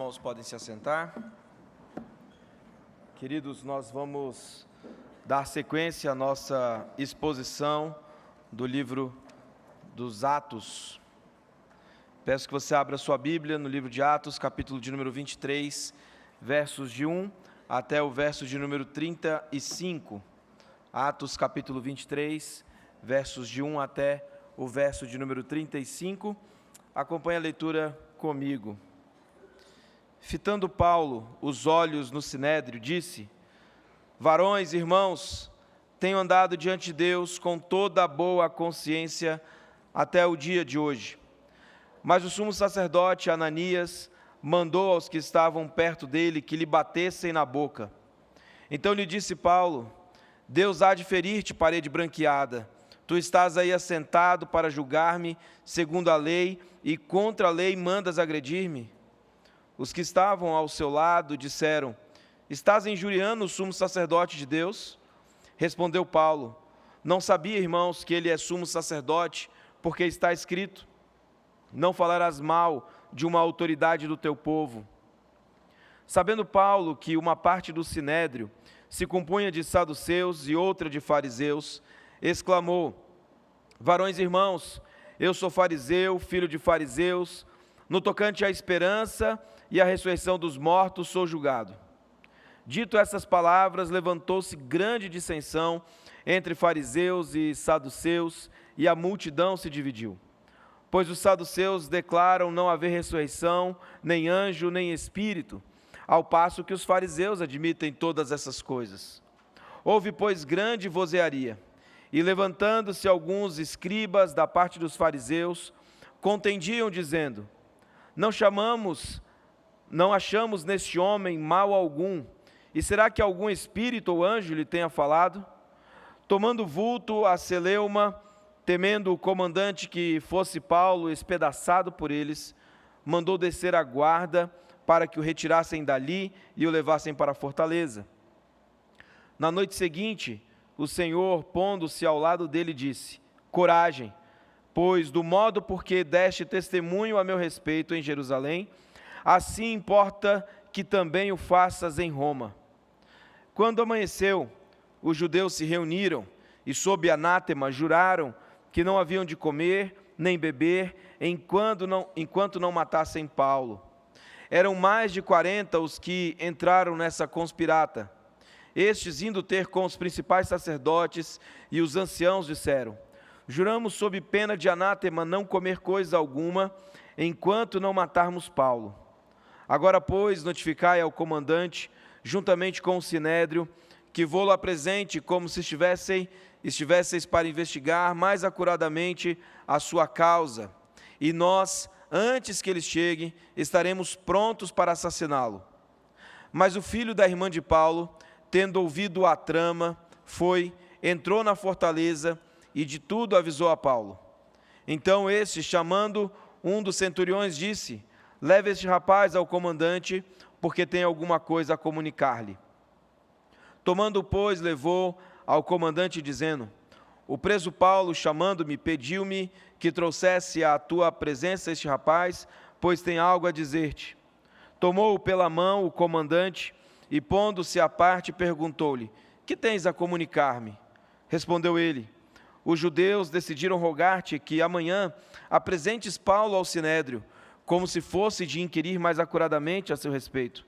irmãos podem se assentar. Queridos, nós vamos dar sequência à nossa exposição do livro dos Atos. Peço que você abra sua Bíblia no livro de Atos, capítulo de número 23, versos de 1 até o verso de número 35. Atos, capítulo 23, versos de 1 até o verso de número 35. Acompanhe a leitura comigo. Fitando Paulo os olhos no sinédrio, disse: Varões, irmãos, tenho andado diante de Deus com toda a boa consciência até o dia de hoje. Mas o sumo sacerdote Ananias mandou aos que estavam perto dele que lhe batessem na boca. Então lhe disse Paulo: Deus há de ferir-te, parede branqueada. Tu estás aí assentado para julgar-me segundo a lei, e contra a lei mandas agredir-me? Os que estavam ao seu lado disseram: Estás injuriando o sumo sacerdote de Deus? Respondeu Paulo: Não sabia, irmãos, que ele é sumo sacerdote, porque está escrito: Não falarás mal de uma autoridade do teu povo. Sabendo Paulo que uma parte do sinédrio se compunha de saduceus e outra de fariseus, exclamou: Varões, irmãos, eu sou fariseu, filho de fariseus. No tocante à esperança e à ressurreição dos mortos, sou julgado. Dito essas palavras, levantou-se grande dissensão entre fariseus e saduceus, e a multidão se dividiu. Pois os saduceus declaram não haver ressurreição, nem anjo, nem espírito, ao passo que os fariseus admitem todas essas coisas. Houve, pois, grande vozearia, e levantando-se alguns escribas da parte dos fariseus, contendiam, dizendo: Não achamos neste homem mal algum, e será que algum espírito ou anjo lhe tenha falado? Tomando vulto a celeuma, temendo o comandante que fosse Paulo espedaçado por eles, mandou descer a guarda para que o retirassem dali e o levassem para a fortaleza. Na noite seguinte, o Senhor, pondo-se ao lado dele, disse: Coragem, pois do modo por que deste testemunho a meu respeito em Jerusalém, assim importa que também o faças em Roma. Quando amanheceu, os judeus se reuniram e, sob anátema, juraram que não haviam de comer nem beber enquanto não matassem Paulo. Eram mais de 40 os que entraram nessa conspirata. Estes, indo ter com os principais sacerdotes e os anciãos, disseram: Juramos sob pena de anátema não comer coisa alguma enquanto não matarmos Paulo. Agora, pois, notificai ao comandante, juntamente com o sinédrio, que vô-lo apresente como se estivesseis para investigar mais acuradamente a sua causa, e nós, antes que ele chegue, estaremos prontos para assassiná-lo. Mas o filho da irmã de Paulo, tendo ouvido a trama, entrou na fortaleza e de tudo avisou a Paulo. Então este, chamando um dos centuriões, disse: Leve este rapaz ao comandante, porque tem alguma coisa a comunicar-lhe. Tomando, pois, levou ao comandante, dizendo: O preso Paulo, chamando-me, pediu-me que trouxesse à tua presença este rapaz, pois tem algo a dizer-te. Tomou-o pela mão o comandante e, pondo-se à parte, perguntou-lhe: Que tens a comunicar-me? Respondeu ele: Os judeus decidiram rogar-te que amanhã apresentes Paulo ao sinédrio, como se fosse de inquirir mais acuradamente a seu respeito.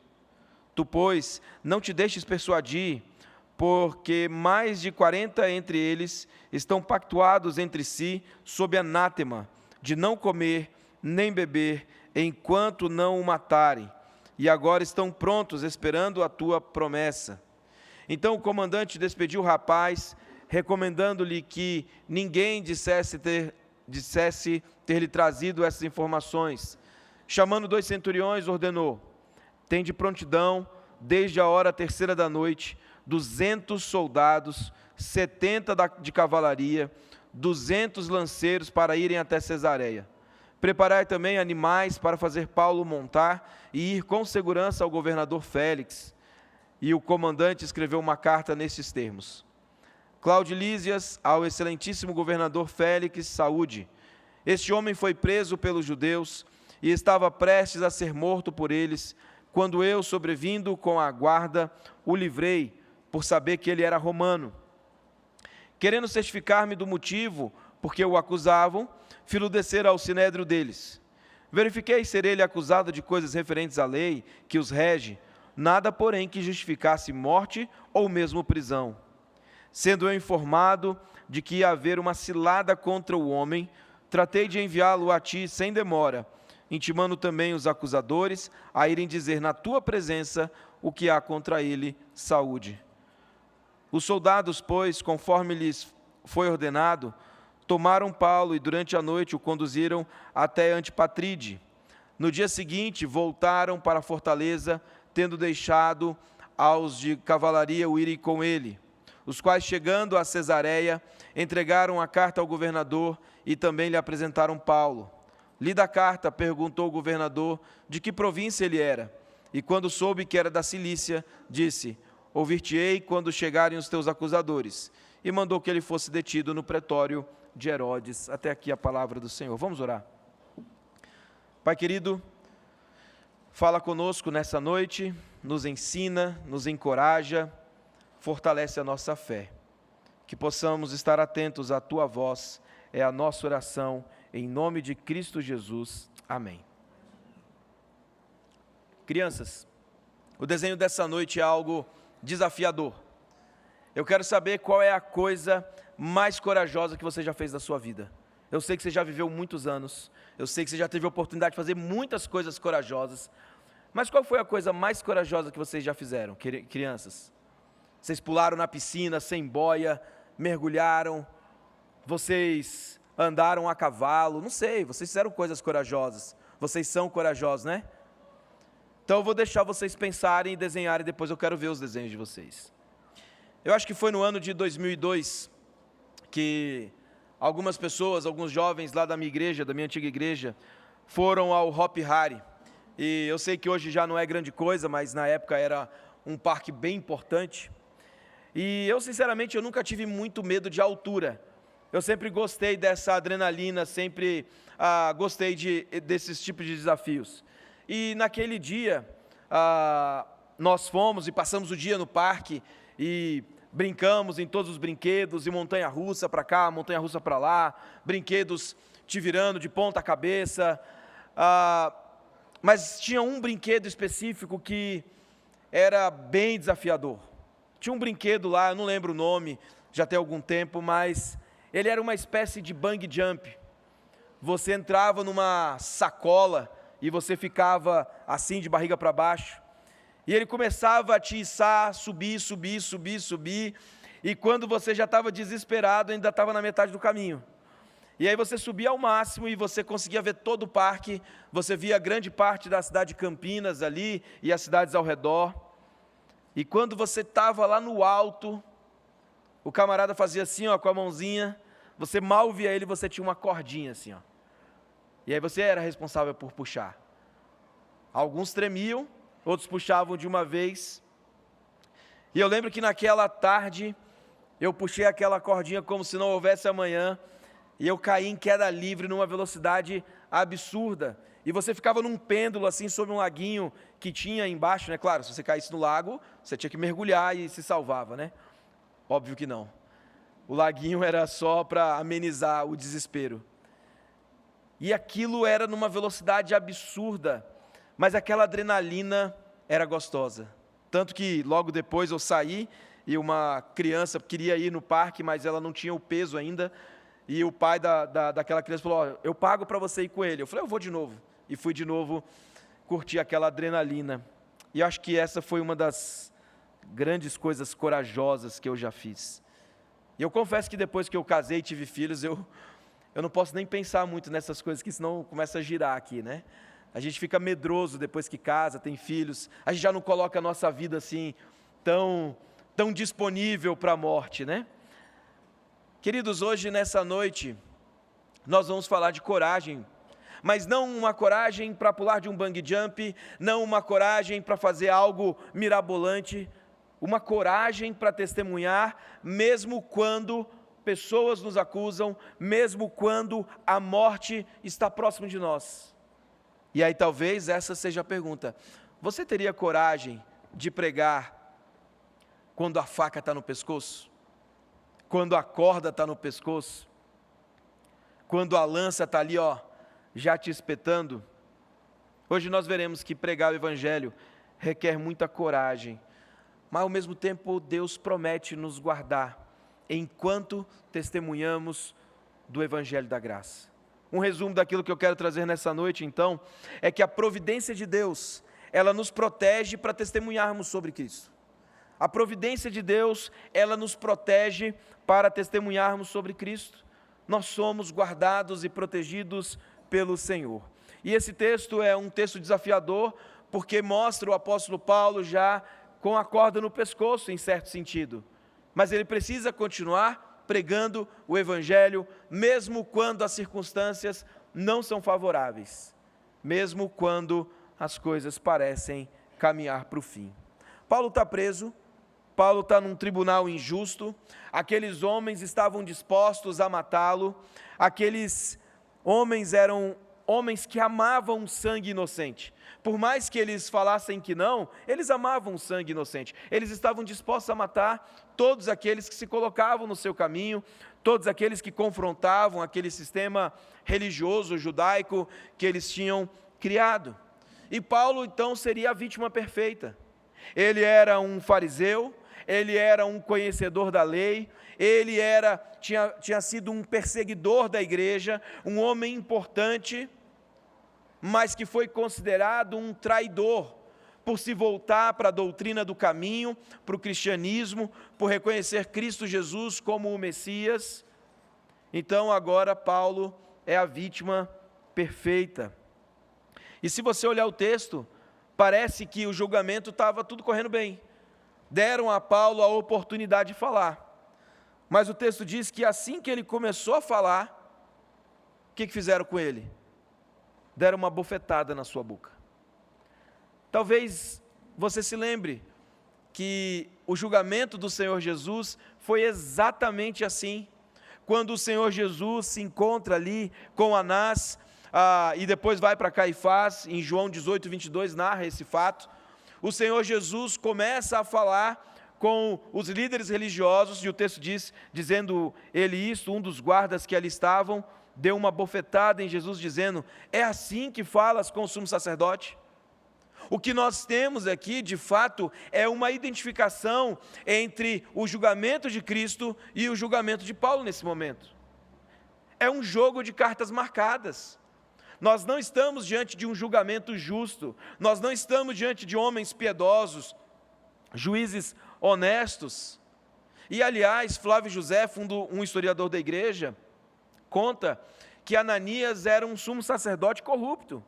Tu, pois, não te deixes persuadir, porque mais de 40 entre eles estão pactuados entre si sob anátema, de não comer nem beber, enquanto não o matarem, e agora estão prontos, esperando a tua promessa. Então o comandante despediu o rapaz, recomendando-lhe que ninguém dissesse ter-lhe trazido essas informações. Chamando 2 centuriões, ordenou: Tende prontidão, desde a hora 3ª da noite, 200 soldados, 70 de cavalaria, 200 lanceiros para irem até Cesareia. Preparai também animais para fazer Paulo montar e ir com segurança ao governador Félix. E o comandante escreveu uma carta nestes termos: Cláudio Lísias, ao excelentíssimo governador Félix, saúde. Este homem foi preso pelos judeus e estava prestes a ser morto por eles, quando eu, sobrevindo com a guarda, o livrei, por saber que ele era romano. Querendo certificar-me do motivo porque o acusavam, filo descer ao sinédrio deles. Verifiquei ser ele acusado de coisas referentes à lei que os rege, nada, porém, que justificasse morte ou mesmo prisão. Sendo eu informado de que ia haver uma cilada contra o homem, tratei de enviá-lo a ti sem demora, intimando também os acusadores a irem dizer na tua presença o que há contra ele, saúde. Os soldados, pois, conforme lhes foi ordenado, tomaram Paulo e durante a noite o conduziram até Antipatride. No dia seguinte, voltaram para a fortaleza, tendo deixado aos de cavalaria o irem com ele, os quais, chegando a Cesareia, entregaram a carta ao governador e também lhe apresentaram Paulo. Lida a carta, perguntou o governador de que província ele era, e quando soube que era da Cilícia, disse: ouvir-te-ei quando chegarem os teus acusadores, e mandou que ele fosse detido no pretório de Herodes. Até aqui a palavra do Senhor. Vamos orar. Pai querido, fala conosco nessa noite, nos ensina, nos encoraja, fortalece a nossa fé. Que possamos estar atentos à Tua voz, é a nossa oração, em nome de Cristo Jesus. Amém. Crianças, o desenho dessa noite é algo desafiador. Eu quero saber qual é a coisa mais corajosa que você já fez na sua vida. Eu sei que você já viveu muitos anos, eu sei que você já teve a oportunidade de fazer muitas coisas corajosas, mas qual foi a coisa mais corajosa que vocês já fizeram, crianças? Vocês pularam na piscina sem boia, mergulharam, vocês andaram a cavalo, não sei, vocês fizeram coisas corajosas, vocês são corajosos, né? Então eu vou deixar vocês pensarem e desenharem, depois eu quero ver os desenhos de vocês. Eu acho que foi no ano de 2002 que algumas pessoas, alguns jovens lá da minha igreja, da minha antiga igreja, foram ao Hopi Hari. E eu sei que hoje já não é grande coisa, mas na época era um parque bem importante. E eu, sinceramente, eu nunca tive muito medo de altura. Eu sempre gostei dessa adrenalina, sempre gostei desses tipos de desafios. E naquele dia, nós fomos e passamos o dia no parque e brincamos em todos os brinquedos, e montanha-russa para cá, montanha-russa para lá, brinquedos te virando de ponta cabeça. Mas tinha um brinquedo específico que era bem desafiador. Tinha um brinquedo lá, eu não lembro o nome, já tem algum tempo, mas ele era uma espécie de bungee jump. Você entrava numa sacola e você ficava assim de barriga para baixo, e ele começava a te içar, subir, e quando você já estava desesperado, ainda estava na metade do caminho. E aí você subia ao máximo e você conseguia ver todo o parque, você via grande parte da cidade de Campinas ali e as cidades ao redor. E quando você estava lá no alto, o camarada fazia assim, ó, com a mãozinha, você mal via ele, você tinha uma cordinha assim, ó. E aí você era responsável por puxar. Alguns tremiam, outros puxavam de uma vez. E eu lembro que naquela tarde, eu puxei aquela cordinha como se não houvesse amanhã, e eu caí em queda livre numa velocidade absurda. E você ficava num pêndulo assim, sobre um laguinho que tinha embaixo, né? Claro, se você caísse no lago, você tinha que mergulhar e se salvava, né? Óbvio que não. O laguinho era só para amenizar o desespero. E aquilo era numa velocidade absurda, mas aquela adrenalina era gostosa. Tanto que logo depois eu saí e uma criança queria ir no parque, mas ela não tinha o peso ainda. E o pai daquela criança falou: ó, eu pago para você ir com ele. Eu falei: eu vou de novo. E fui de novo curtir aquela adrenalina. E eu acho que essa foi uma das grandes coisas corajosas que eu já fiz. E eu confesso que depois que eu casei e tive filhos, eu não posso nem pensar muito nessas coisas, que senão começa a girar aqui, né? A gente fica medroso depois que casa, tem filhos, a gente já não coloca a nossa vida assim, tão disponível para a morte, né? Queridos, hoje nessa noite, nós vamos falar de coragem, mas não uma coragem para pular de um bungee jump, não uma coragem para fazer algo mirabolante, uma coragem para testemunhar, mesmo quando pessoas nos acusam, mesmo quando a morte está próximo de nós. E aí talvez essa seja a pergunta: você teria coragem de pregar quando a faca está no pescoço? Quando a corda está no pescoço? Quando a lança está ali, já te espetando? Hoje nós veremos que pregar o Evangelho requer muita coragem, mas ao mesmo tempo Deus promete nos guardar enquanto testemunhamos do Evangelho da graça. Um resumo daquilo que eu quero trazer nessa noite, então, é que a providência de Deus, ela nos protege para testemunharmos sobre Cristo. A providência de Deus, ela nos protege para testemunharmos sobre Cristo. Nós somos guardados e protegidos pelo Senhor. E esse texto é um texto desafiador, porque mostra o apóstolo Paulo já com a corda no pescoço, em certo sentido. Mas ele precisa continuar pregando o Evangelho, mesmo quando as circunstâncias não são favoráveis, mesmo quando as coisas parecem caminhar para o fim. Paulo está preso, Paulo está num tribunal injusto, aqueles homens estavam dispostos a matá-lo, aqueles homens eram homens que amavam o sangue inocente. Por mais que eles falassem que não, eles amavam o sangue inocente. Eles estavam dispostos a matar todos aqueles que se colocavam no seu caminho, todos aqueles que confrontavam aquele sistema religioso judaico que eles tinham criado. E Paulo, então, seria a vítima perfeita. Ele era um fariseu, ele era um conhecedor da lei, ele tinha sido um perseguidor da igreja, um homem importante, mas que foi considerado um traidor por se voltar para a doutrina do caminho, para o cristianismo, por reconhecer Cristo Jesus como o Messias. Então agora Paulo é a vítima perfeita. E se você olhar o texto, parece que o julgamento estava tudo correndo bem. Deram a Paulo a oportunidade de falar. Mas o texto diz que assim que ele começou a falar, o que fizeram com ele? Deram uma bofetada na sua boca. Talvez você se lembre que o julgamento do Senhor Jesus foi exatamente assim. Quando o Senhor Jesus se encontra ali com Anás, e depois vai para Caifás, em João 18, 22, narra esse fato. O Senhor Jesus começa a falar com os líderes religiosos, e o texto diz, dizendo ele isso, um dos guardas que ali estavam, deu uma bofetada em Jesus, dizendo: é assim que falas com o sumo sacerdote? O que nós temos aqui, de fato, é uma identificação entre o julgamento de Cristo e o julgamento de Paulo nesse momento. É um jogo de cartas marcadas. Nós não estamos diante de um julgamento justo, nós não estamos diante de homens piedosos, juízes honestos. E, aliás, Flávio José, um historiador da igreja, conta que Ananias era um sumo sacerdote corrupto.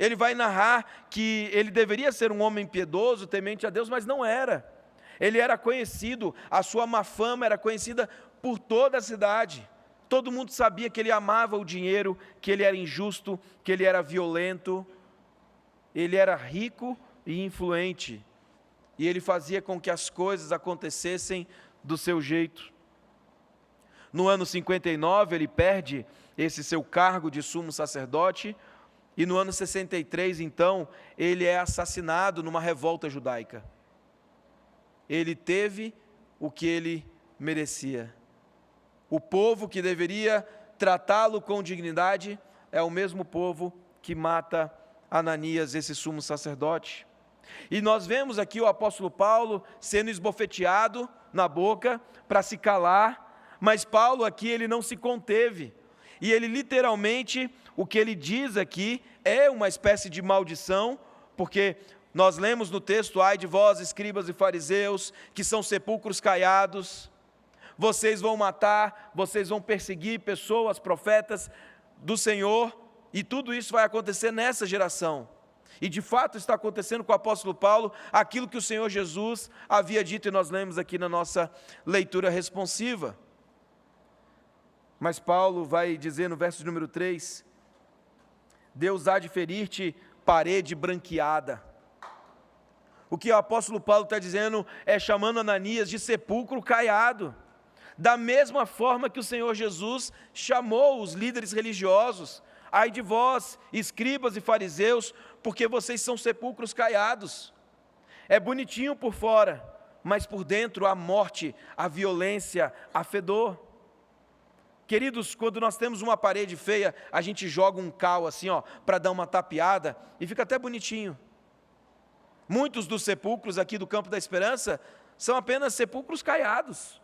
Ele vai narrar que ele deveria ser um homem piedoso, temente a Deus, mas não era. Ele era conhecido, a sua má fama era conhecida por toda a cidade. Todo mundo sabia que ele amava o dinheiro, que ele era injusto, que ele era violento. Ele era rico e influente. E ele fazia com que as coisas acontecessem do seu jeito. No ano 59, ele perde esse seu cargo de sumo sacerdote, e no ano 63, então, ele é assassinado numa revolta judaica. Ele teve o que ele merecia. O povo que deveria tratá-lo com dignidade é o mesmo povo que mata Ananias, esse sumo sacerdote. E nós vemos aqui o apóstolo Paulo sendo esbofeteado na boca para se calar, mas Paulo aqui ele não se conteve, e ele literalmente, o que ele diz aqui é uma espécie de maldição, porque nós lemos no texto: ai de vós, escribas e fariseus, que são sepulcros caiados, vocês vão matar, vocês vão perseguir pessoas, profetas do Senhor, e tudo isso vai acontecer nessa geração. E de fato está acontecendo com o apóstolo Paulo aquilo que o Senhor Jesus havia dito, e nós lemos aqui na nossa leitura responsiva. Mas Paulo vai dizer no verso número 3, Deus há de ferir-te parede branqueada. O que o apóstolo Paulo está dizendo é chamando Ananias de sepulcro caiado, da mesma forma que o Senhor Jesus chamou os líderes religiosos, Ai de vós, escribas e fariseus, porque vocês são sepulcros caiados. É bonitinho por fora, mas por dentro há morte, a violência, a fedor. Queridos, quando nós temos uma parede feia, a gente joga um cal assim, para dar uma tapeada, e fica até bonitinho. Muitos dos sepulcros aqui do Campo da Esperança são apenas sepulcros caiados.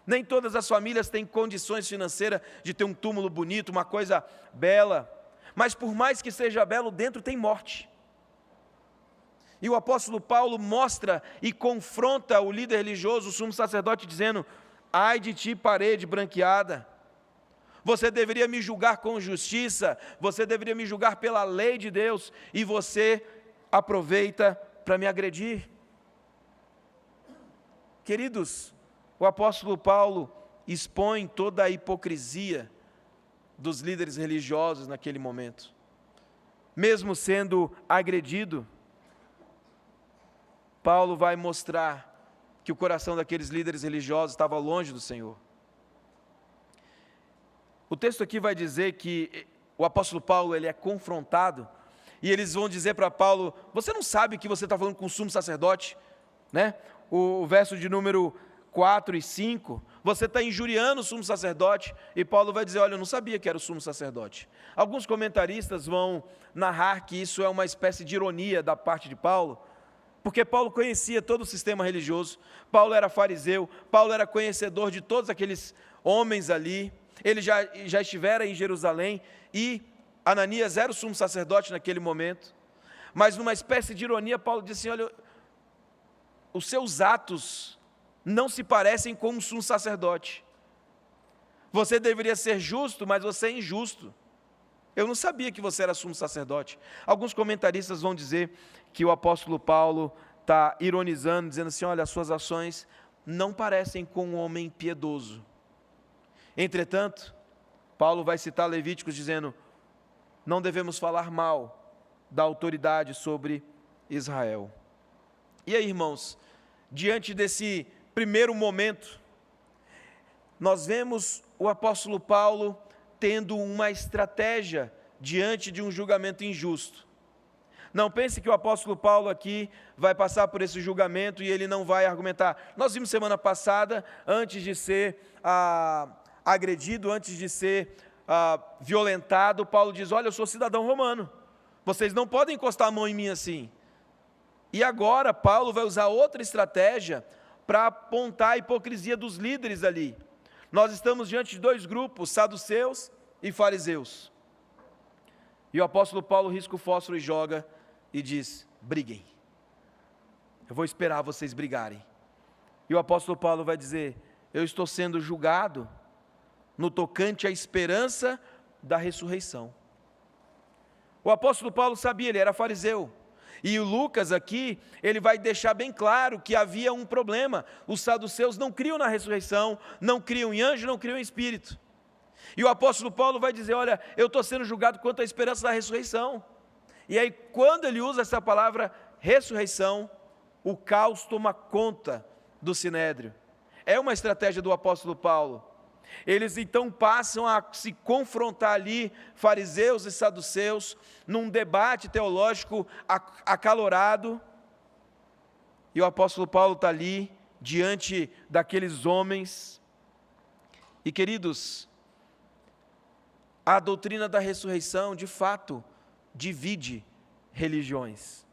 Nem todas as famílias têm condições financeiras de ter um túmulo bonito, uma coisa bela. Mas por mais que seja belo, dentro tem morte. E o apóstolo Paulo mostra e confronta o líder religioso, o sumo sacerdote, dizendo: ai de ti, parede branqueada, você deveria me julgar com justiça, você deveria me julgar pela lei de Deus, e você aproveita para me agredir. Queridos, o apóstolo Paulo expõe toda a hipocrisia dos líderes religiosos naquele momento. Mesmo sendo agredido, Paulo vai mostrar que o coração daqueles líderes religiosos estava longe do Senhor. O texto aqui vai dizer que o apóstolo Paulo ele é confrontado, e eles vão dizer para Paulo: você não sabe que você está falando com o sumo sacerdote? Né? O verso de número 4 e 5, você está injuriando o sumo sacerdote, e Paulo vai dizer: olha, eu não sabia que era o sumo sacerdote. Alguns comentaristas vão narrar que isso é uma espécie de ironia da parte de Paulo, porque Paulo conhecia todo o sistema religioso, Paulo era fariseu, Paulo era conhecedor de todos aqueles homens ali, ele já estivera em Jerusalém, e Ananias era o sumo sacerdote naquele momento, mas numa espécie de ironia, Paulo disse assim: olha, os seus atos não se parecem com um sumo sacerdote, você deveria ser justo, mas você é injusto, eu não sabia que você era sumo sacerdote. Alguns comentaristas vão dizer que o apóstolo Paulo está ironizando, dizendo assim: olha, as suas ações não parecem com um homem piedoso. Entretanto, Paulo vai citar Levíticos dizendo: não devemos falar mal da autoridade sobre Israel. E aí, irmãos, diante desse primeiro momento, nós vemos o apóstolo Paulo tendo uma estratégia diante de um julgamento injusto. Não pense que o apóstolo Paulo aqui vai passar por esse julgamento e ele não vai argumentar. Nós vimos semana passada, antes de ser agredido, antes de ser violentado, Paulo diz: olha, eu sou cidadão romano, vocês não podem encostar a mão em mim assim. E agora Paulo vai usar outra estratégia para apontar a hipocrisia dos líderes ali. Nós estamos diante de dois grupos, saduceus e fariseus. E o apóstolo Paulo risca o fósforo e joga e diz: briguem. Eu vou esperar vocês brigarem. E o apóstolo Paulo vai dizer: eu estou sendo julgado no tocante à esperança da ressurreição. O apóstolo Paulo sabia, ele era fariseu. E o Lucas aqui, ele vai deixar bem claro que havia um problema. Os saduceus não criam na ressurreição, não criam em anjo, não criam em espírito. E o apóstolo Paulo vai dizer: olha, eu estou sendo julgado quanto à esperança da ressurreição. E aí, quando ele usa essa palavra ressurreição, o caos toma conta do sinédrio. É uma estratégia do apóstolo Paulo. Eles então passam a se confrontar ali, fariseus e saduceus, num debate teológico acalorado, e o apóstolo Paulo está ali, diante daqueles homens. E queridos, a doutrina da ressurreição, de fato, divide religiões.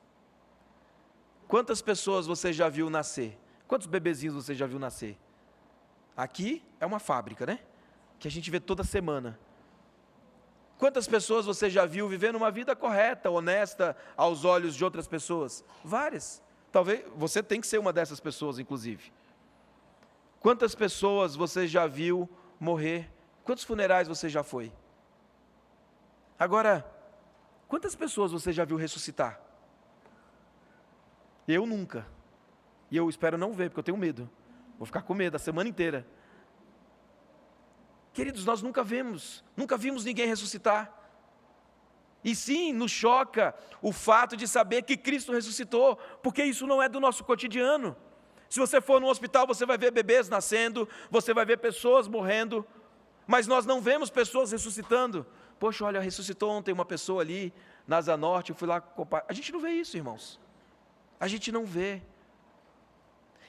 Quantas pessoas você já viu nascer? Quantos bebezinhos você já viu nascer? Aqui é uma fábrica, né? Que a gente vê toda semana. Quantas pessoas você já viu vivendo uma vida correta, honesta, aos olhos de outras pessoas? Várias. Talvez você tem que ser uma dessas pessoas, inclusive. Quantas pessoas você já viu morrer? Quantos funerais você já foi? Agora, quantas pessoas você já viu ressuscitar? Eu nunca. E eu espero não ver, porque eu tenho medo. Vou ficar com medo a semana inteira. Queridos, nós nunca vimos ninguém ressuscitar. E sim, nos choca o fato de saber que Cristo ressuscitou, porque isso não é do nosso cotidiano. Se você for no hospital, você vai ver bebês nascendo, você vai ver pessoas morrendo, mas nós não vemos pessoas ressuscitando. poxa, olha, ressuscitou ontem uma pessoa ali na Asa Norte, eu fui lá compartilhar. A gente não vê isso, irmãos. A gente não vê.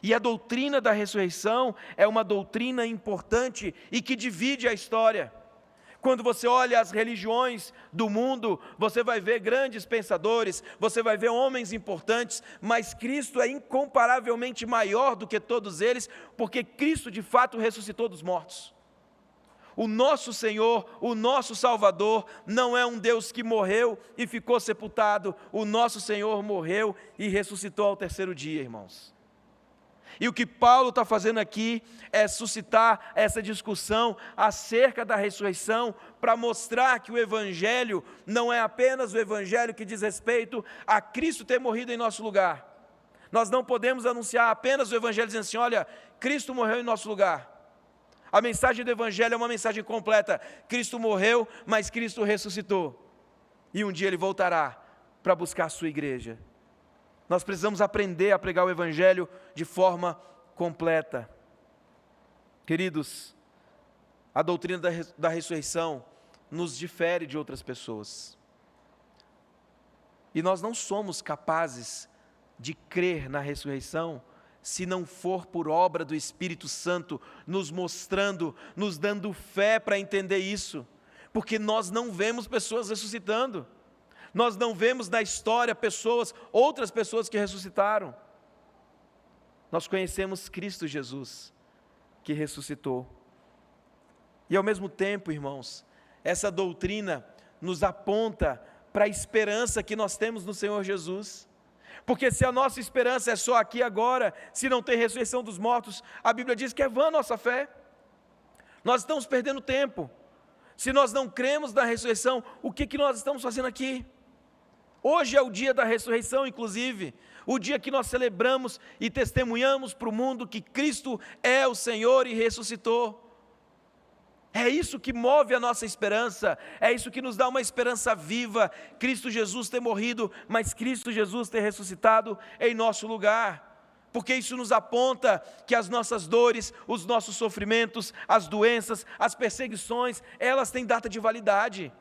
E a doutrina da ressurreição é uma doutrina importante e que divide a história. Quando você olha as religiões do mundo, você vai ver grandes pensadores, você vai ver homens importantes, mas Cristo é incomparavelmente maior do que todos eles, porque Cristo de fato ressuscitou dos mortos. O nosso Senhor, o nosso Salvador, não é um Deus que morreu e ficou sepultado. O nosso Senhor morreu e ressuscitou ao terceiro dia, irmãos. E o que Paulo está fazendo aqui é suscitar essa discussão acerca da ressurreição, para mostrar que o Evangelho não é apenas o Evangelho que diz respeito a Cristo ter morrido em nosso lugar. Nós não podemos anunciar apenas o Evangelho dizendo assim, olha, Cristo morreu em nosso lugar. A mensagem do Evangelho é uma mensagem completa. Cristo morreu, mas Cristo ressuscitou. E um dia Ele voltará para buscar a sua igreja. Nós precisamos aprender a pregar o Evangelho de forma completa. Queridos, a doutrina da ressurreição nos difere de outras pessoas. E nós não somos capazes de crer na ressurreição se não for por obra do Espírito Santo, nos mostrando, nos dando fé para entender isso. Porque nós não vemos pessoas ressuscitando. Nós não vemos na história outras pessoas que ressuscitaram. Nós conhecemos Cristo Jesus, que ressuscitou. E ao mesmo tempo, irmãos, essa doutrina nos aponta para a esperança que nós temos no Senhor Jesus. Porque se a nossa esperança é só aqui agora, se não tem ressurreição dos mortos, a Bíblia diz que é vã a nossa fé. Nós estamos perdendo tempo. Se nós não cremos na ressurreição, o que nós estamos fazendo aqui? Hoje é o dia da ressurreição, inclusive, o dia que nós celebramos e testemunhamos para o mundo que Cristo é o Senhor e ressuscitou. É isso que move a nossa esperança, é isso que nos dá uma esperança viva, Cristo Jesus ter morrido, mas Cristo Jesus ter ressuscitado em nosso lugar, porque isso nos aponta que as nossas dores, os nossos sofrimentos, as doenças, as perseguições, elas têm data de validade.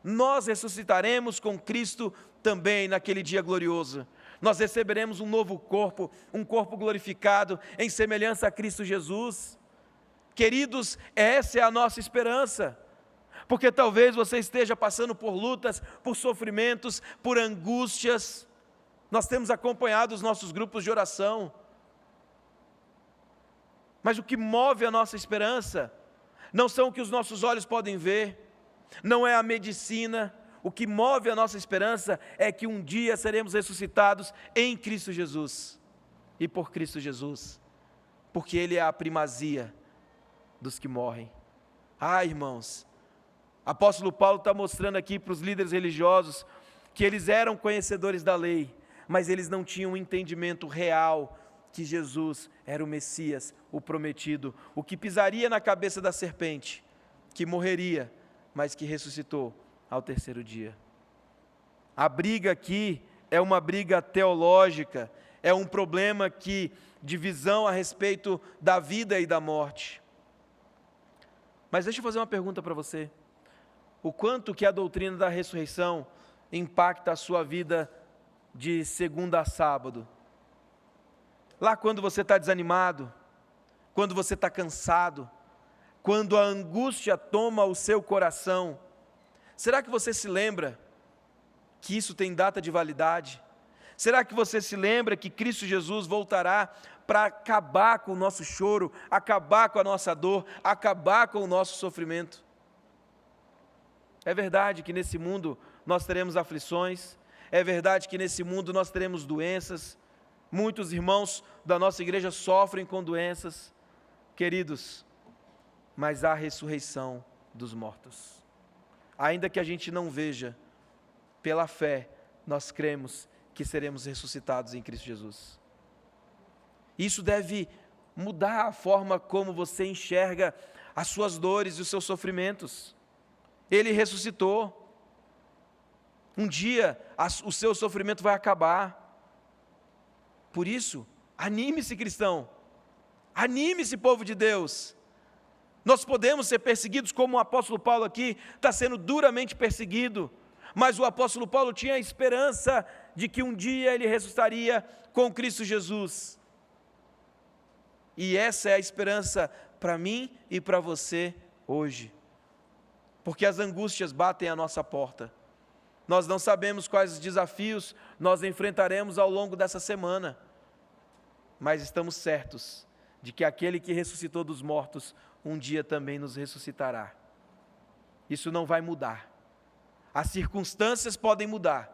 Nós ressuscitaremos com Cristo também naquele dia glorioso. Nós receberemos um novo corpo, um corpo glorificado em semelhança a Cristo Jesus. Queridos, essa é a nossa esperança, porque talvez você esteja passando por lutas, por sofrimentos, por angústias. Nós temos acompanhado os nossos grupos de oração, mas o que move a nossa esperança não são o que os nossos olhos podem ver, não é a medicina. O que move a nossa esperança é que um dia seremos ressuscitados em Cristo Jesus e por Cristo Jesus, porque Ele é a primazia dos que morrem. Irmãos, apóstolo Paulo está mostrando aqui para os líderes religiosos que eles eram conhecedores da lei, mas eles não tinham um entendimento real que Jesus era o Messias, o prometido, o que pisaria na cabeça da serpente, que morreria, mas que ressuscitou ao terceiro dia. A briga aqui é uma briga teológica, é um problema de visão a respeito da vida e da morte. Mas deixa eu fazer uma pergunta para você. O quanto que a doutrina da ressurreição impacta a sua vida de segunda a sábado? Lá quando você está desanimado, quando você está cansado, quando a angústia toma o seu coração, será que você se lembra que isso tem data de validade? Será que você se lembra que Cristo Jesus voltará para acabar com o nosso choro, acabar com a nossa dor, acabar com o nosso sofrimento? É verdade que nesse mundo nós teremos aflições, é verdade que nesse mundo nós teremos doenças, muitos irmãos da nossa igreja sofrem com doenças, queridos, mas há ressurreição dos mortos. Ainda que a gente não veja, pela fé, nós cremos que seremos ressuscitados em Cristo Jesus. Isso deve mudar a forma como você enxerga as suas dores e os seus sofrimentos. Ele ressuscitou. Um dia o seu sofrimento vai acabar. Por isso, anime-se, cristão. Anime-se, povo de Deus. Nós podemos ser perseguidos como o apóstolo Paulo aqui está sendo duramente perseguido, mas o apóstolo Paulo tinha a esperança de que um dia ele ressuscitaria com Cristo Jesus. E essa é a esperança para mim e para você hoje, porque as angústias batem à nossa porta. Nós não sabemos quais desafios nós enfrentaremos ao longo dessa semana, mas estamos certos de que aquele que ressuscitou dos mortos, um dia também nos ressuscitará. Isso não vai mudar. As circunstâncias podem mudar,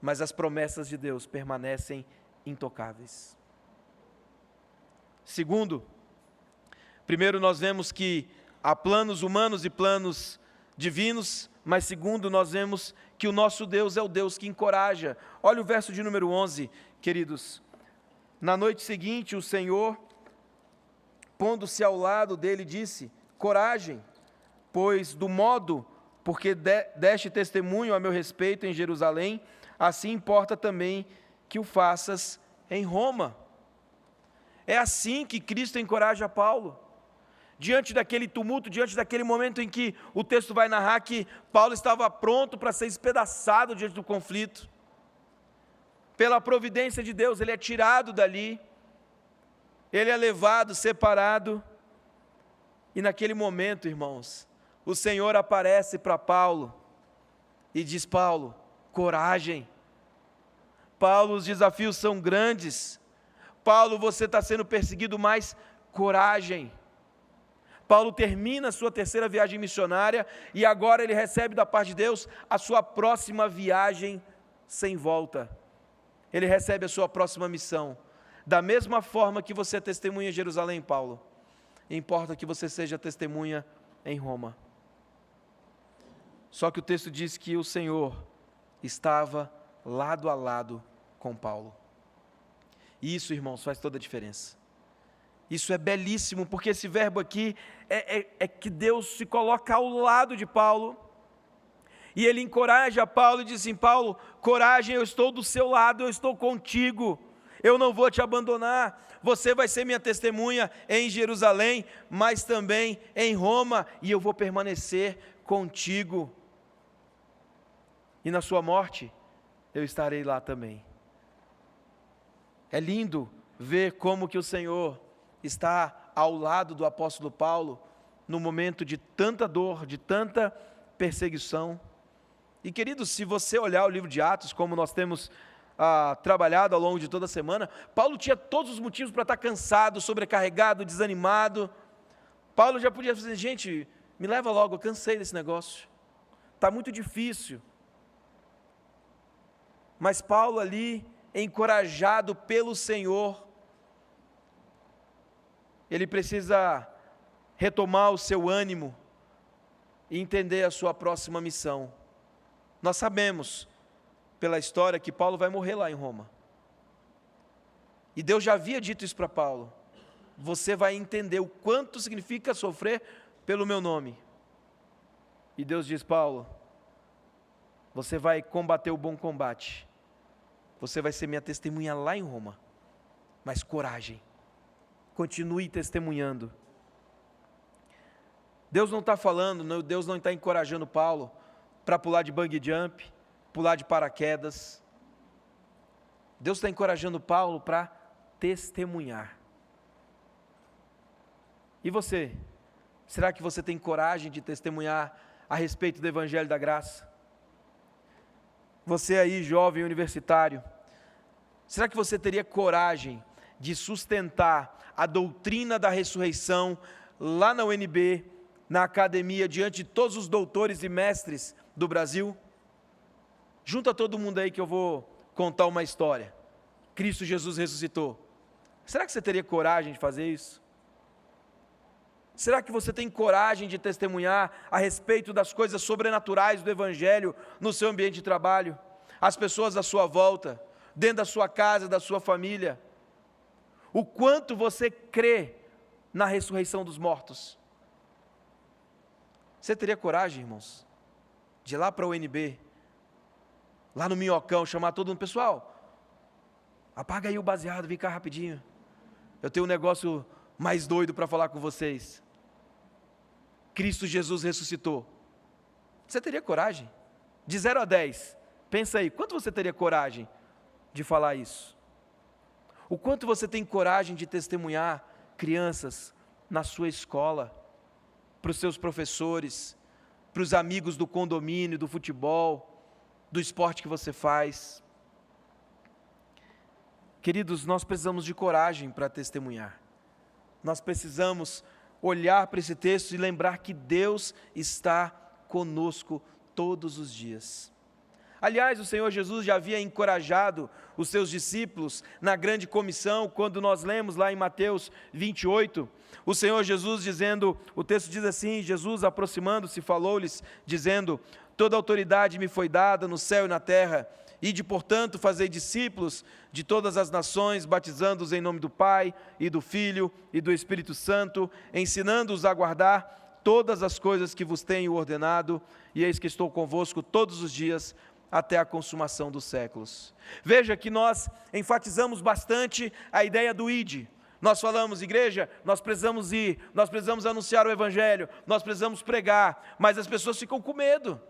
mas as promessas de Deus permanecem intocáveis. Segundo, primeiro nós vemos que há planos humanos e planos divinos, mas segundo nós vemos que o nosso Deus é o Deus que encoraja. Olha o verso de número 11, queridos. Na noite seguinte, o Senhor, pondo-se ao lado dele, disse: coragem, pois do modo porque deste testemunho a meu respeito em Jerusalém, assim importa também que o faças em Roma. É assim que Cristo encoraja Paulo. Diante daquele tumulto, diante daquele momento em que o texto vai narrar que Paulo estava pronto para ser espedaçado diante do conflito, pela providência de Deus, ele é tirado dali, ele é levado, separado, e naquele momento, irmãos, o Senhor aparece para Paulo e diz: Paulo, coragem. Paulo, os desafios são grandes. Paulo, você está sendo perseguido, mas coragem. Paulo termina a sua terceira viagem missionária e agora ele recebe da parte de Deus a sua próxima viagem sem volta. Ele recebe a sua próxima missão. Da mesma forma que você testemunha em Jerusalém, Paulo, importa que você seja testemunha em Roma. Só que o texto diz que o Senhor estava lado a lado com Paulo. E isso, irmãos, faz toda a diferença. Isso é belíssimo, porque esse verbo aqui é que Deus se coloca ao lado de Paulo, e ele encoraja Paulo e diz assim: Paulo, coragem, eu estou do seu lado, eu estou contigo, eu não vou te abandonar, você vai ser minha testemunha em Jerusalém, mas também em Roma, e eu vou permanecer contigo, e na sua morte, eu estarei lá também. É lindo ver como que o Senhor está ao lado do apóstolo Paulo, no momento de tanta dor, de tanta perseguição. E queridos, se você olhar o livro de Atos, como nós temos trabalhado ao longo de toda a semana, Paulo tinha todos os motivos para estar cansado, sobrecarregado, desanimado. Paulo já podia dizer: gente, me leva logo, eu cansei desse negócio, está muito difícil. Mas Paulo ali, encorajado pelo Senhor, ele precisa retomar o seu ânimo e entender a sua próxima missão. Nós sabemos, pela história, que Paulo vai morrer lá em Roma. E Deus já havia dito isso para Paulo: você vai entender o quanto significa sofrer pelo meu nome. E Deus diz: Paulo, você vai combater o bom combate, você vai ser minha testemunha lá em Roma, mas coragem, continue testemunhando. Deus não está falando, Deus não está encorajando Paulo para pular de bungee jump, pular de paraquedas. Deus está encorajando Paulo para testemunhar. E você? Será que você tem coragem de testemunhar a respeito do Evangelho da Graça? Você aí, jovem universitário, será que você teria coragem de sustentar a doutrina da ressurreição lá na UNB, na academia, diante de todos os doutores e mestres do Brasil? Junta todo mundo aí que eu vou contar uma história. Cristo Jesus ressuscitou. Será que você teria coragem de fazer isso? Será que você tem coragem de testemunhar a respeito das coisas sobrenaturais do Evangelho no seu ambiente de trabalho? As pessoas à sua volta, dentro da sua casa, da sua família? O quanto você crê na ressurreição dos mortos? Você teria coragem, irmãos, de ir lá para o UNB, lá no Minhocão, chamar todo mundo: pessoal, apaga aí o baseado, vem cá rapidinho, eu tenho um negócio mais doido para falar com vocês. Cristo Jesus ressuscitou. Você teria coragem? De 0 a 10, pensa aí, quanto você teria coragem de falar isso? O quanto você tem coragem de testemunhar crianças na sua escola, para os seus professores, para os amigos do condomínio, do futebol, do esporte que você faz? Queridos, nós precisamos de coragem para testemunhar. Nós precisamos olhar para esse texto e lembrar que Deus está conosco todos os dias. Aliás, o Senhor Jesus já havia encorajado os seus discípulos na grande comissão, quando nós lemos lá em Mateus 28, o Senhor Jesus dizendo, o texto diz assim: Jesus aproximando-se falou-lhes, dizendo: toda autoridade me foi dada no céu e na terra, ide portanto fazei discípulos de todas as nações, batizando-os em nome do Pai e do Filho e do Espírito Santo, ensinando-os a guardar todas as coisas que vos tenho ordenado, e eis que estou convosco todos os dias, até a consumação dos séculos. Veja que nós enfatizamos bastante a ideia do ide. Nós falamos, igreja, nós precisamos ir, nós precisamos anunciar o Evangelho, nós precisamos pregar, mas as pessoas ficam com medo.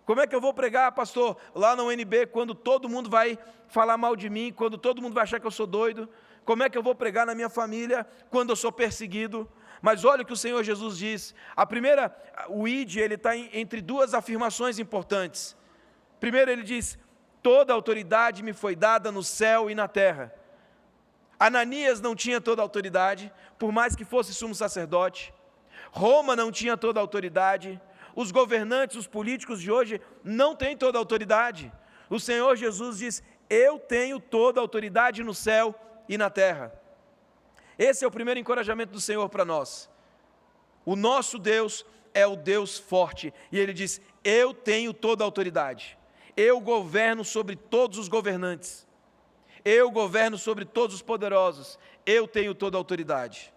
Como é que eu vou pregar, pastor, lá na UNB, quando todo mundo vai falar mal de mim, quando todo mundo vai achar que eu sou doido? Como é que eu vou pregar na minha família, quando eu sou perseguido? Mas olha o que o Senhor Jesus diz. A primeira, o ide, ele está entre duas afirmações importantes. Primeiro ele diz, toda autoridade me foi dada no céu e na terra. Ananias não tinha toda a autoridade, por mais que fosse sumo sacerdote. Roma não tinha toda a autoridade. Os governantes, os políticos de hoje não têm toda a autoridade. O Senhor Jesus diz, eu tenho toda a autoridade no céu e na terra. Esse é o primeiro encorajamento do Senhor para nós. O nosso Deus é o Deus forte, e Ele diz, eu tenho toda a autoridade. Eu governo sobre todos os governantes. Eu governo sobre todos os poderosos. Eu tenho toda a autoridade.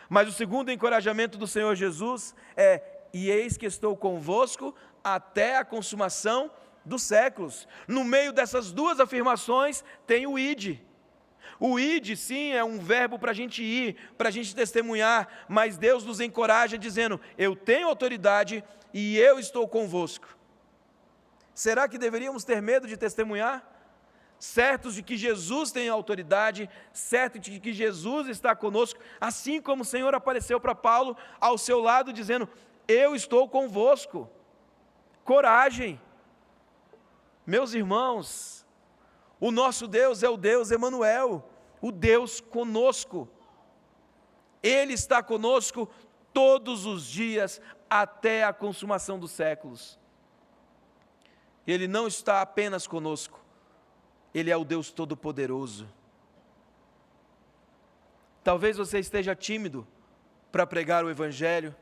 Mas o segundo encorajamento do Senhor Jesus é, e eis que estou convosco até a consumação dos séculos. No meio dessas duas afirmações tem o ide. O ide, sim, é um verbo para a gente ir, para a gente testemunhar, mas Deus nos encoraja dizendo, eu tenho autoridade e eu estou convosco. Será que deveríamos ter medo de testemunhar? Certos de que Jesus tem autoridade, certos de que Jesus está conosco, assim como o Senhor apareceu para Paulo ao seu lado dizendo, eu estou convosco. Coragem. Meus irmãos, o nosso Deus é o Deus Emanuel, o Deus conosco. Ele está conosco todos os dias até a consumação dos séculos. Ele não está apenas conosco, Ele é o Deus Todo-Poderoso. Talvez você esteja tímido para pregar o Evangelho,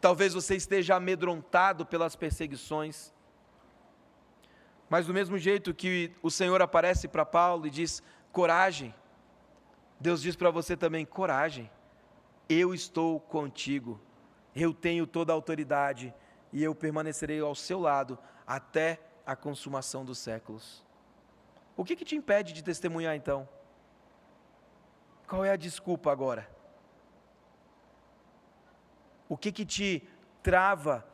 talvez você esteja amedrontado pelas perseguições, mas do mesmo jeito que o Senhor aparece para Paulo e diz, coragem, Deus diz para você também, coragem, eu estou contigo, eu tenho toda a autoridade e eu permanecerei ao seu lado até a consumação dos séculos. O que te impede de testemunhar então? Qual é a desculpa agora? O que te trava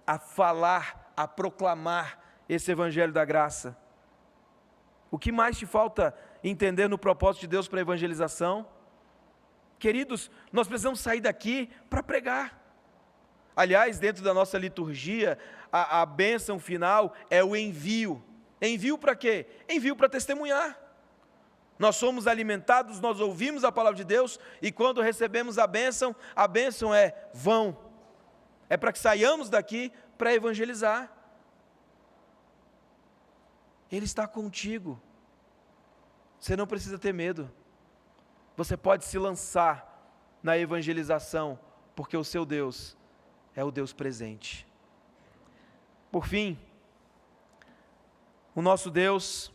a falar, a proclamar esse Evangelho da graça? O que mais te falta entender no propósito de Deus para a evangelização? Queridos, nós precisamos sair daqui para pregar. Aliás, dentro da nossa liturgia, a bênção final é o envio. Envio para quê? Envio para testemunhar. Nós somos alimentados, nós ouvimos a palavra de Deus, e quando recebemos a bênção é vão. É para que saiamos daqui para evangelizar. Ele está contigo. Você não precisa ter medo. Você pode se lançar na evangelização, porque o seu Deus é o Deus presente. Por fim, o nosso Deus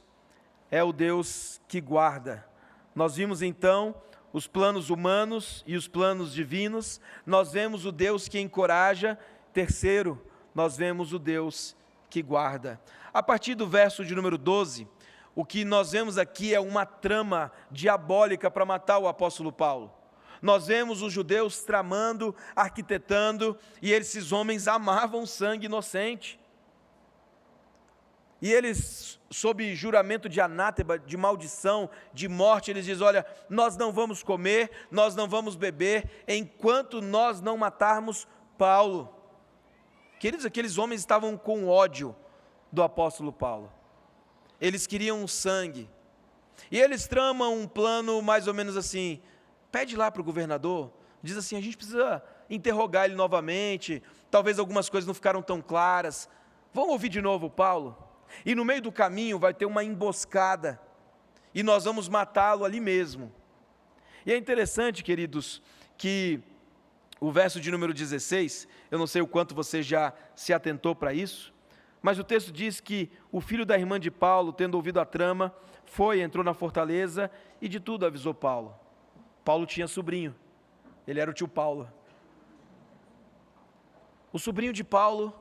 é o Deus que guarda. Nós vimos então os planos humanos e os planos divinos. Nós vemos o Deus que encoraja. Terceiro, nós vemos o Deus que guarda. A partir do verso de número 12, o que nós vemos aqui é uma trama diabólica para matar o apóstolo Paulo. Nós vemos os judeus tramando, arquitetando, e esses homens amavam sangue inocente. E eles, sob juramento de anátema, de maldição, de morte, eles dizem: olha, nós não vamos comer, nós não vamos beber, enquanto nós não matarmos Paulo. Queridos, aqueles homens estavam com ódio do apóstolo Paulo. Eles queriam sangue. E eles tramam um plano mais ou menos assim: pede lá para o governador, diz assim, a gente precisa interrogar ele novamente, talvez algumas coisas não ficaram tão claras, vamos ouvir de novo Paulo? E no meio do caminho vai ter uma emboscada, e nós vamos matá-lo ali mesmo. E é interessante, queridos, que o verso de número 16, eu não sei o quanto você já se atentou para isso, mas o texto diz que o filho da irmã de Paulo, tendo ouvido a trama, entrou na fortaleza e de tudo avisou Paulo. Paulo tinha sobrinho, ele era o tio Paulo. O sobrinho de Paulo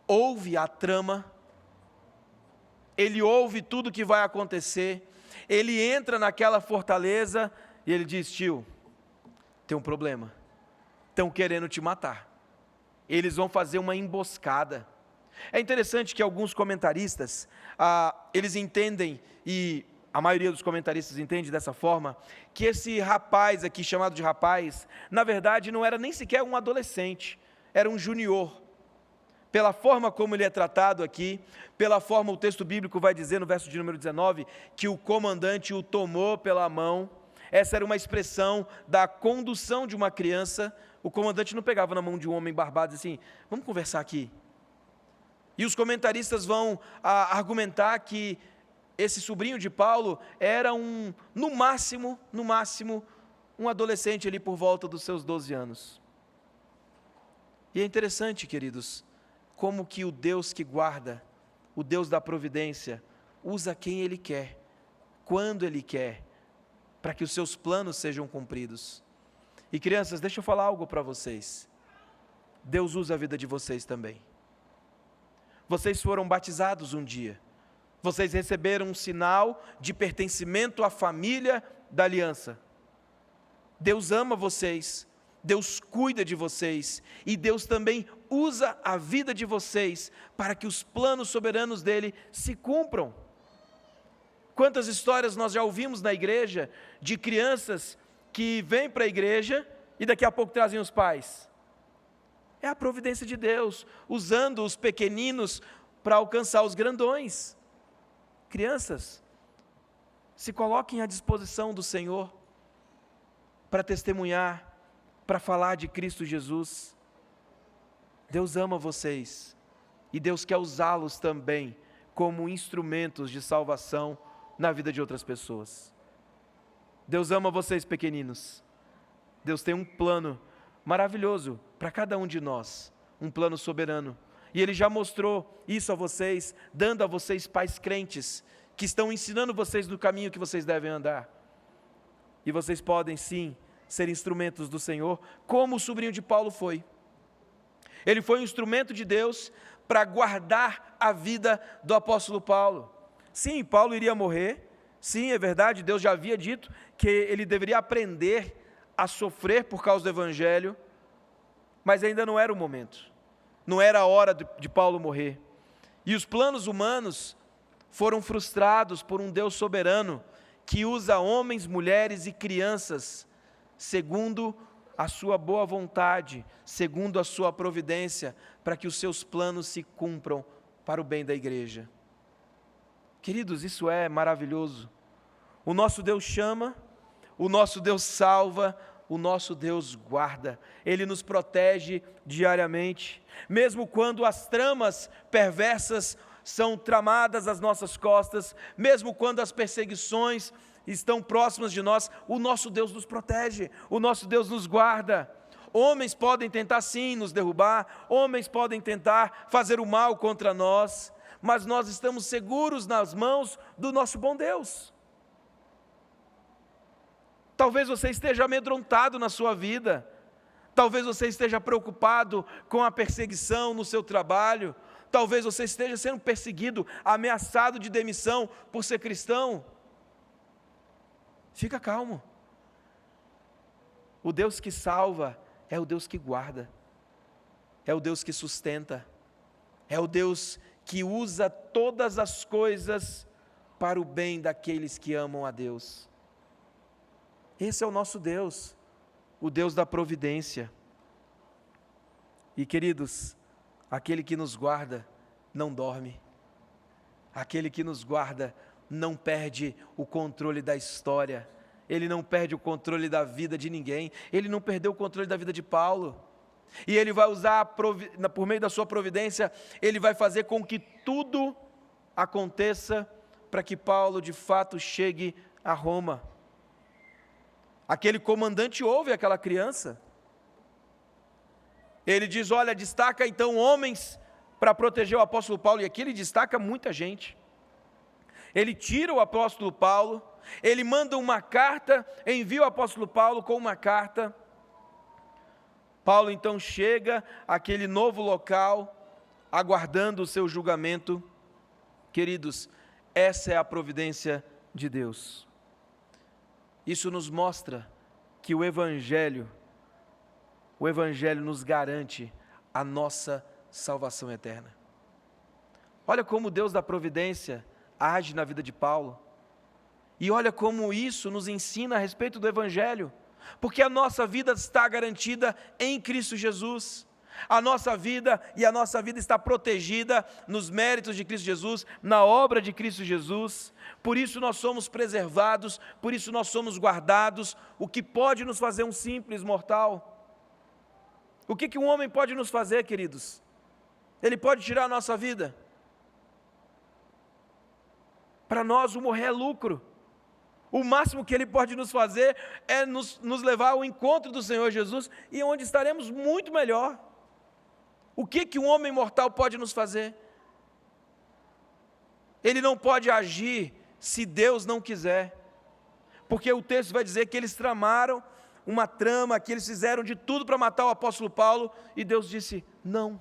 ouve a trama, ele ouve tudo que vai acontecer, ele entra naquela fortaleza e ele diz: tio, tem um problema, estão querendo te matar, eles vão fazer uma emboscada. É interessante que alguns comentaristas, eles entendem, e a maioria dos comentaristas entende dessa forma, que esse rapaz aqui, chamado de rapaz, na verdade não era nem sequer um adolescente, era um junior. Pela forma como ele é tratado aqui, pela forma, o texto bíblico vai dizer no verso de número 19, que o comandante o tomou pela mão. Essa era uma expressão da condução de uma criança. O comandante não pegava na mão de um homem barbado e assim: vamos conversar aqui. E os comentaristas vão argumentar que esse sobrinho de Paulo era no máximo, um adolescente ali por volta dos seus 12 anos. E é interessante, queridos, como que o Deus que guarda, o Deus da providência, usa quem Ele quer, quando Ele quer, para que os seus planos sejam cumpridos. E crianças, deixa eu falar algo para vocês. Deus usa a vida de vocês também. Vocês foram batizados um dia. Vocês receberam um sinal de pertencimento à família da aliança. Deus ama vocês, Deus cuida de vocês, e Deus também usa a vida de vocês para que os planos soberanos dele se cumpram. Quantas histórias nós já ouvimos na igreja de crianças que vêm para a igreja e daqui a pouco trazem os pais? É a providência de Deus, usando os pequeninos para alcançar os grandões. Crianças, se coloquem à disposição do Senhor para testemunhar, para falar de Cristo Jesus. Deus ama vocês e Deus quer usá-los também como instrumentos de salvação na vida de outras pessoas. Deus ama vocês, pequeninos. Deus tem um plano maravilhoso para cada um de nós, um plano soberano. E Ele já mostrou isso a vocês, dando a vocês pais crentes, que estão ensinando vocês do caminho que vocês devem andar. E vocês podem sim ser instrumentos do Senhor, como o sobrinho de Paulo foi. Ele foi um instrumento de Deus para guardar a vida do apóstolo Paulo. Sim, Paulo iria morrer, sim, é verdade, Deus já havia dito que ele deveria aprender a sofrer por causa do Evangelho, mas ainda não era o momento, não era a hora de Paulo morrer. E os planos humanos foram frustrados por um Deus soberano, que usa homens, mulheres e crianças, segundo a sua boa vontade, segundo a sua providência, para que os seus planos se cumpram para o bem da igreja. Queridos, isso é maravilhoso. O nosso Deus chama, o nosso Deus salva, o nosso Deus guarda, Ele nos protege diariamente, mesmo quando as tramas perversas são tramadas às nossas costas, mesmo quando as perseguições estão próximas de nós, o nosso Deus nos protege, o nosso Deus nos guarda. Homens podem tentar sim nos derrubar, homens podem tentar fazer o mal contra nós, mas nós estamos seguros nas mãos do nosso bom Deus. Talvez você esteja amedrontado na sua vida, talvez você esteja preocupado com a perseguição no seu trabalho, talvez você esteja sendo perseguido, ameaçado de demissão por ser cristão. Fica calmo. O Deus que salva é o Deus que guarda, é o Deus que sustenta, é o Deus que usa todas as coisas para o bem daqueles que amam a Deus. Esse é o nosso Deus, o Deus da providência. E queridos, aquele que nos guarda não dorme, aquele que nos guarda não perde o controle da história, ele não perde o controle da vida de ninguém, ele não perdeu o controle da vida de Paulo, e ele vai usar, por meio da sua providência, ele vai fazer com que tudo aconteça para que Paulo de fato chegue a Roma. Aquele comandante ouve aquela criança, ele diz: olha, destaca então homens para proteger o apóstolo Paulo, e aqui ele destaca muita gente. Ele tira o apóstolo Paulo, ele manda uma carta, envia o apóstolo Paulo com uma carta. Paulo então chega àquele novo local, aguardando o seu julgamento. Queridos, essa é a providência de Deus. Isso nos mostra que o Evangelho nos garante a nossa salvação eterna. Olha como Deus da providência age na vida de Paulo, e olha como isso nos ensina a respeito do Evangelho, porque a nossa vida está garantida em Cristo Jesus, a nossa vida está protegida nos méritos de Cristo Jesus, na obra de Cristo Jesus, por isso nós somos preservados, por isso nós somos guardados. O que pode nos fazer um simples mortal? O que um homem pode nos fazer, queridos? Ele pode tirar a nossa vida? Para nós o morrer é lucro. O máximo que ele pode nos fazer é nos levar ao encontro do Senhor Jesus, e onde estaremos muito melhor. O que um homem mortal pode nos fazer? Ele não pode agir se Deus não quiser, porque o texto vai dizer que eles tramaram uma trama, que eles fizeram de tudo para matar o apóstolo Paulo, e Deus disse não.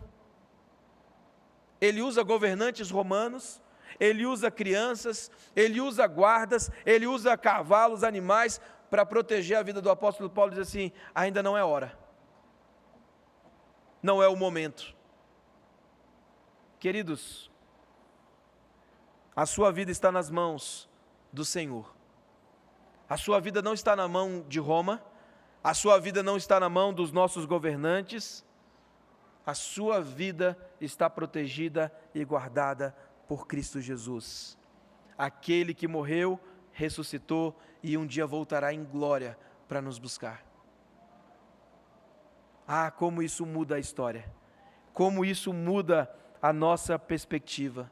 Ele usa governantes romanos, ele usa crianças, ele usa guardas, ele usa cavalos, animais, para proteger a vida do apóstolo Paulo. Diz assim: ainda não é hora, não é o momento. Queridos, a sua vida está nas mãos do Senhor, a sua vida não está na mão de Roma, a sua vida não está na mão dos nossos governantes, a sua vida está protegida e guardada por Cristo Jesus, aquele que morreu, ressuscitou e um dia voltará em glória para nos buscar. Ah, como isso muda a história, como isso muda a nossa perspectiva,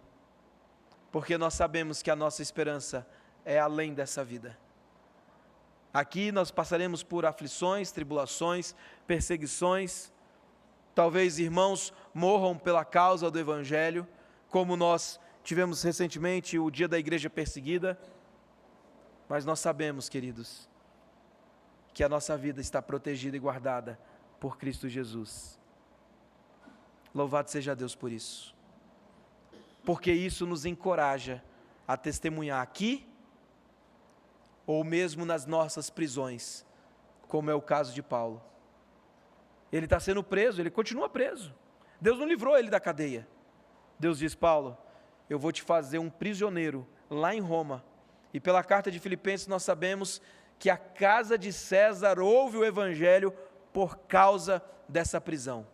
porque nós sabemos que a nossa esperança é além dessa vida. Aqui nós passaremos por aflições, tribulações, perseguições, talvez irmãos morram pela causa do Evangelho, como nós tivemos recentemente o dia da igreja perseguida, mas nós sabemos, queridos, que a nossa vida está protegida e guardada por Cristo Jesus. Louvado seja Deus por isso, porque isso nos encoraja a testemunhar aqui, ou mesmo nas nossas prisões, como é o caso de Paulo. Ele está sendo preso, ele continua preso, Deus não livrou ele da cadeia. Deus diz: Paulo, eu vou te fazer um prisioneiro lá em Roma. E pela carta de Filipenses nós sabemos que a casa de César ouve o Evangelho por causa dessa prisão.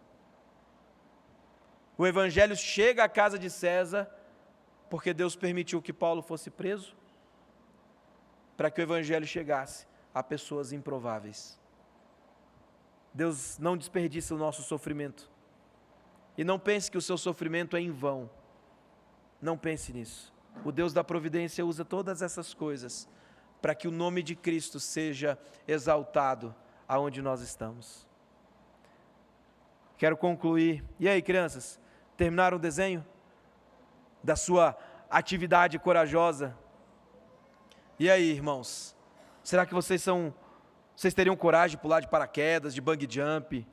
O Evangelho chega à casa de César porque Deus permitiu que Paulo fosse preso, para que o Evangelho chegasse a pessoas improváveis. Deus não desperdiça o nosso sofrimento. E não pense que o seu sofrimento é em vão. Não pense nisso. O Deus da providência usa todas essas coisas para que o nome de Cristo seja exaltado aonde nós estamos. Quero concluir. E aí, crianças, terminaram o desenho da sua atividade corajosa? E aí, irmãos, será que vocês teriam coragem de pular de paraquedas, de bungee jump?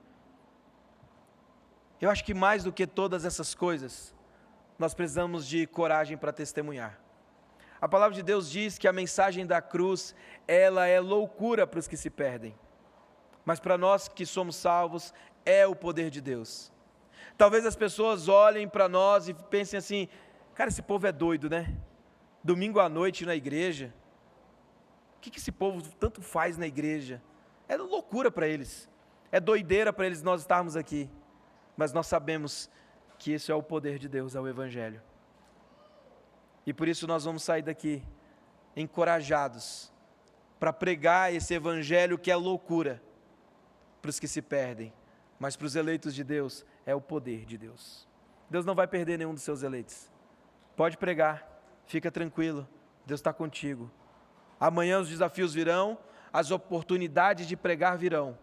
Eu acho que mais do que todas essas coisas, nós precisamos de coragem para testemunhar. A palavra de Deus diz que a mensagem da cruz, ela é loucura para os que se perdem. mas para nós que somos salvos, é o poder de Deus. Talvez as pessoas olhem para nós e pensem assim: cara, esse povo é doido, né? Domingo à noite na igreja, o que esse povo tanto faz na igreja? É loucura para eles, é doideira para eles nós estarmos aqui, mas nós sabemos que isso é o poder de Deus, é o Evangelho, e por isso nós vamos sair daqui encorajados, para pregar esse Evangelho que é loucura, para os que se perdem, mas para os eleitos de Deus, é o poder de Deus. Deus não vai perder nenhum dos seus eleitos, pode pregar, fica tranquilo, Deus está contigo. Amanhã os desafios virão, as oportunidades de pregar virão,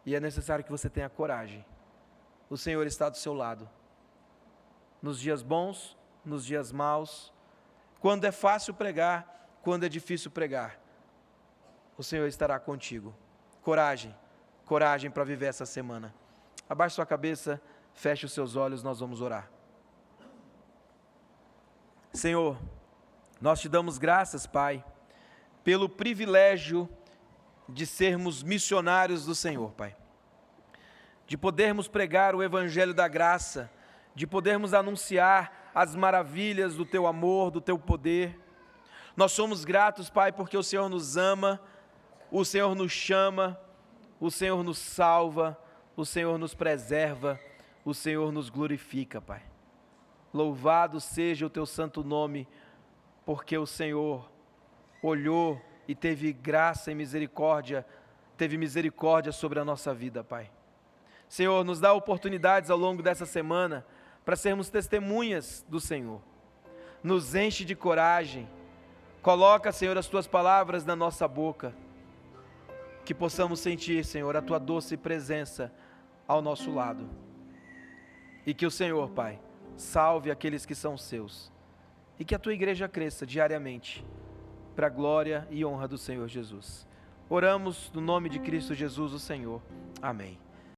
e é necessário que você tenha coragem. O Senhor está do seu lado, nos dias bons, nos dias maus, quando é fácil pregar, quando é difícil pregar, o Senhor estará contigo. Coragem, coragem para viver essa semana. Abaixe sua cabeça, feche os seus olhos, nós vamos orar. Senhor, nós te damos graças, Pai, pelo privilégio de sermos missionários do Senhor, Pai, de podermos pregar o Evangelho da graça, de podermos anunciar as maravilhas do Teu amor, do Teu poder. Nós somos gratos, Pai, porque o Senhor nos ama, o Senhor nos chama, o Senhor nos salva, o Senhor nos preserva, o Senhor nos glorifica, Pai. Louvado seja o Teu santo nome, porque o Senhor olhou e teve graça e misericórdia, teve misericórdia sobre a nossa vida, Pai. Senhor, nos dá oportunidades ao longo dessa semana para sermos testemunhas do Senhor. Nos enche de coragem. Coloca, Senhor, as Tuas palavras na nossa boca. Que possamos sentir, Senhor, a Tua doce presença ao nosso lado. E que o Senhor, Pai, salve aqueles que são Seus. E que a Tua igreja cresça diariamente, para a glória e honra do Senhor Jesus. Oramos no nome de Cristo Jesus, o Senhor. Amém.